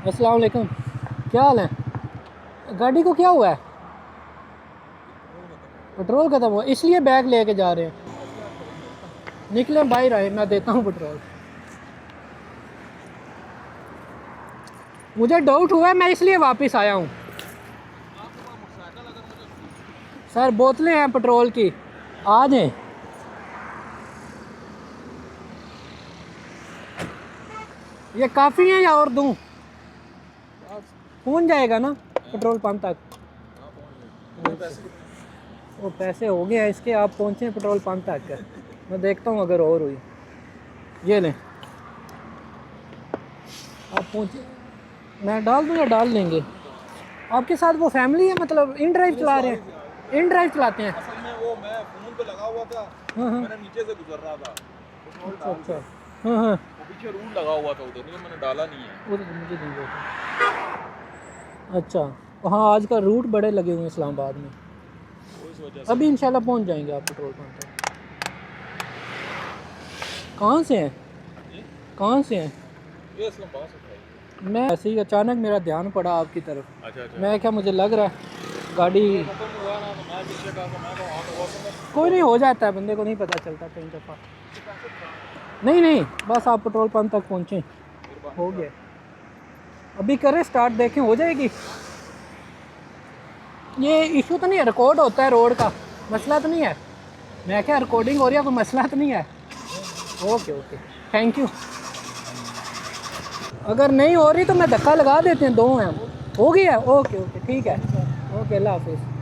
अस्सलाम वालेकुम, क्या हाल है? गाड़ी को क्या हुआ है? पेट्रोल ख़त्म हुआ, इसलिए बैग लेके जा रहे हैं। निकले बाहर आए, मैं देता हूँ पेट्रोल। मुझे डाउट हुआ है, मैं इसलिए वापस आया हूँ। सर बोतलें हैं पेट्रोल की, आ जाएं। ये काफ़ी है या और दूँ? पहुँच जाएगा ना पेट्रोल पंप तक? वो पैसे हो गए हैं इसके, आप पहुँचे पेट्रोल पंप तक। मैं देखता हूँ अगर और हुई। ये लें, आप पहुँचे, मैं डाल दूँगा, डाल लेंगे। आपके साथ वो फैमिली है, मतलब इन ड्राइव चला रहे हैं? इन ड्राइव चलाते हैं? असल में वो मैं फोन पे लगा हुआ था, मैंने नीचे से गुजर रहा था। अच्छा। हाँ, वो पीछे रूट लगा हुआ था उधर, मैंने डाला नहीं है। वो तो मुझे नहीं होता। अच्छा, हाँ आज का रूट बड़े लगे हुए हैं इस्लामाबाद में। इस वजह से अभी इंशाल्लाह पहुंच जाएंगे आप पेट्रोल पंप तक। कहाँ से हैं? कहाँ से हैं? ये इस्लामाबाद से था। मैं ऐसे ही अचानक मेरा ध्यान पड़ा आपकी तरफ। अच्छा। मैं क्या, मुझे लग रहा है गाड़ी खत्म हुआ ना, तो मैं पीछे का मैं तो वहाँ कोई नहीं, हो जाता है, बंदे को नहीं पता चलता कई दफ़ा। नहीं, बस आप पेट्रोल पंप तक पहुँचें, हो गया। अभी करें स्टार्ट, देखें हो जाएगी। ये इशू तो नहीं है, रिकॉर्ड होता है रोड का, मसला तो नहीं है? मैं क्या, रिकॉर्डिंग हो रही है, कोई मसला तो नहीं है? Okay, thank you. अगर नहीं हो रही तो मैं धक्का लगा देते हैं, दो हैं। हो गया? ओके, ठीक है। ओके, अल्लाह हाफिज़।